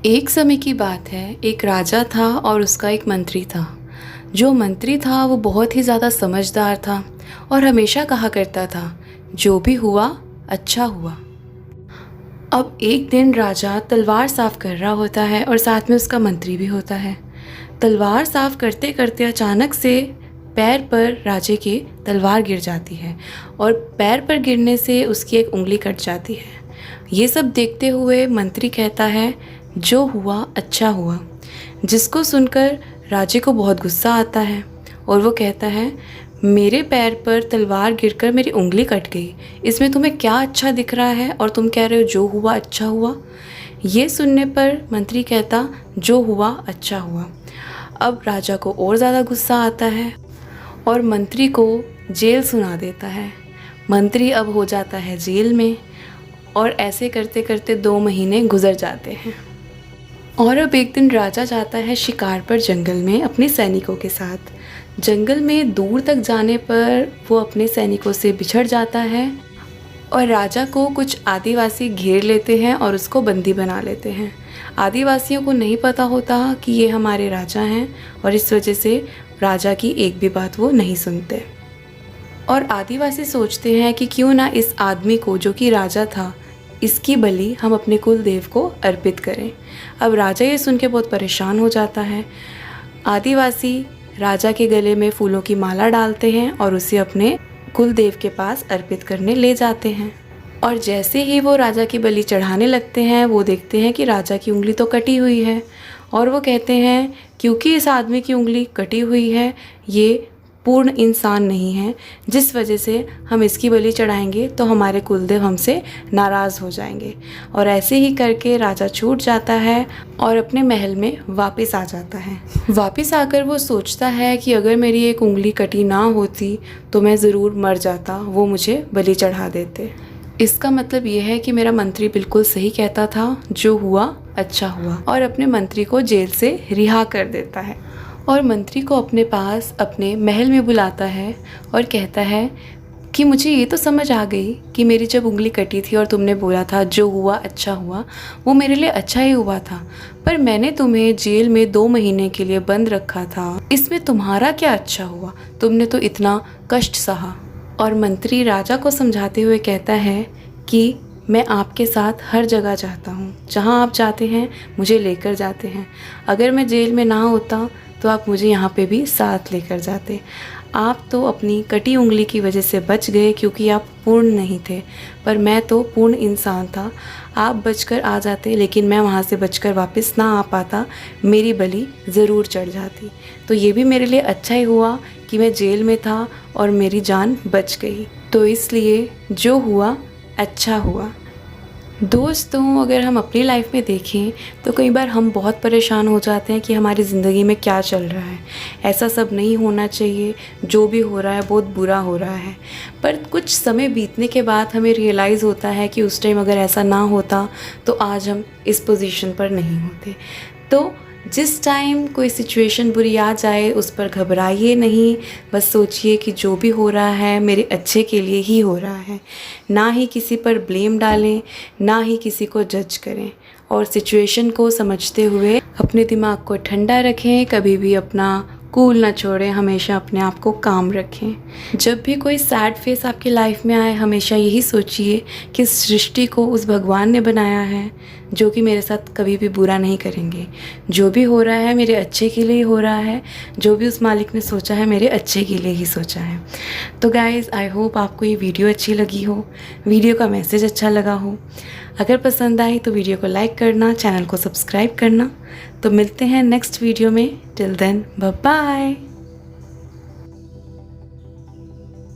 एक समय की बात है, एक राजा था और उसका एक मंत्री था। जो मंत्री था वो बहुत ही ज़्यादा समझदार था और हमेशा कहा करता था, जो भी हुआ अच्छा हुआ। अब एक दिन राजा तलवार साफ़ कर रहा होता है और साथ में उसका मंत्री भी होता है। तलवार साफ़ करते करते अचानक से पैर पर राजे के तलवार गिर जाती है और पैर पर गिरने से उसकी एक उंगली कट जाती है। ये सब देखते हुए मंत्री कहता है, जो हुआ अच्छा हुआ। जिसको सुनकर राजे को बहुत गुस्सा आता है और वो कहता है, मेरे पैर पर तलवार गिरकर मेरी उंगली कट गई, इसमें तुम्हें क्या अच्छा दिख रहा है और तुम कह रहे हो जो हुआ अच्छा हुआ। ये सुनने पर मंत्री कहता, जो हुआ अच्छा हुआ। अब राजा को और ज़्यादा गुस्सा आता है और मंत्री को जेल सुना देता है। मंत्री अब हो जाता है जेल में और ऐसे करते करते 2 महीने गुजर जाते हैं। और अब एक दिन राजा जाता है शिकार पर जंगल में अपने सैनिकों के साथ। जंगल में दूर तक जाने पर वो अपने सैनिकों से बिछड़ जाता है और राजा को कुछ आदिवासी घेर लेते हैं और उसको बंदी बना लेते हैं। आदिवासियों को नहीं पता होता कि ये हमारे राजा हैं और इस वजह से राजा की एक भी बात वो नहीं सुनते। और आदिवासी सोचते हैं कि क्यों ना इस आदमी को, जो कि राजा था, इसकी बलि हम अपने कुल देव को अर्पित करें। अब राजा ये सुन के बहुत परेशान हो जाता है। आदिवासी राजा के गले में फूलों की माला डालते हैं और उसे अपने कुल देव के पास अर्पित करने ले जाते हैं। और जैसे ही वो राजा की बलि चढ़ाने लगते हैं, वो देखते हैं कि राजा की उंगली तो कटी हुई है और वो कहते हैं, क्योंकि इस आदमी की उंगली कटी हुई है, ये पूर्ण इंसान नहीं है, जिस वजह से हम इसकी बलि चढ़ाएंगे तो हमारे कुलदेव हमसे नाराज़ हो जाएंगे। और ऐसे ही करके राजा छूट जाता है और अपने महल में वापस आ जाता है। वापस आकर वो सोचता है कि अगर मेरी एक उंगली कटी ना होती तो मैं ज़रूर मर जाता, वो मुझे बलि चढ़ा देते। इसका मतलब ये है कि मेरा मंत्री बिल्कुल सही कहता था, जो हुआ अच्छा हुआ। और अपने मंत्री को जेल से रिहा कर देता है और मंत्री को अपने पास अपने महल में बुलाता है और कहता है कि मुझे ये तो समझ आ गई कि मेरी जब उंगली कटी थी और तुमने बोला था जो हुआ अच्छा हुआ, वो मेरे लिए अच्छा ही हुआ था, पर मैंने तुम्हें जेल में 2 महीने के लिए बंद रखा था, इसमें तुम्हारा क्या अच्छा हुआ, तुमने तो इतना कष्ट सहा। और मंत्री राजा को समझाते हुए कहता है कि मैं आपके साथ हर जगह जाता हूँ, जहाँ आप जाते हैं मुझे लेकर जाते हैं। अगर मैं जेल में ना होता तो आप मुझे यहाँ पे भी साथ लेकर जाते। आप तो अपनी कटी उंगली की वजह से बच गए क्योंकि आप पूर्ण नहीं थे, पर मैं तो पूर्ण इंसान था। आप बचकर आ जाते, लेकिन मैं वहाँ से बचकर वापस ना आ पाता, मेरी बलि ज़रूर चढ़ जाती। तो ये भी मेरे लिए अच्छा ही हुआ कि मैं जेल में था और मेरी जान बच गई। तो इसलिए जो हुआ अच्छा हुआ। दोस्तों, अगर हम अपनी लाइफ में देखें तो कई बार हम बहुत परेशान हो जाते हैं कि हमारी ज़िंदगी में क्या चल रहा है। ऐसा सब नहीं होना चाहिए, जो भी हो रहा है बहुत बुरा हो रहा है। पर कुछ समय बीतने के बाद हमें रियलाइज़ होता है कि उस टाइम अगर ऐसा ना होता तो आज हम इस पोजीशन पर नहीं होते। तो जिस टाइम कोई सिचुएशन बुरी आ जाए उस पर घबराइए नहीं, बस सोचिए कि जो भी हो रहा है मेरे अच्छे के लिए ही हो रहा है। ना ही किसी पर ब्लेम डालें, ना ही किसी को जज करें, और सिचुएशन को समझते हुए अपने दिमाग को ठंडा रखें, कभी भी अपना कूल ना छोड़ें, हमेशा अपने आप को काम रखें। जब भी कोई सैड फेस आपकी लाइफ में आए, हमेशा यही सोचिए कि इस सृष्टि को उस भगवान ने बनाया है जो कि मेरे साथ कभी भी बुरा नहीं करेंगे। जो भी हो रहा है मेरे अच्छे के लिए हो रहा है, जो भी उस मालिक ने सोचा है मेरे अच्छे के लिए ही सोचा है। तो गाइज़, आई होप आपको ये वीडियो अच्छी लगी हो, वीडियो का मैसेज अच्छा लगा हो। अगर पसंद आई तो वीडियो को लाइक करना, चैनल को सब्सक्राइब करना। तो मिलते हैं नेक्स्ट वीडियो में। Till then, bye bye.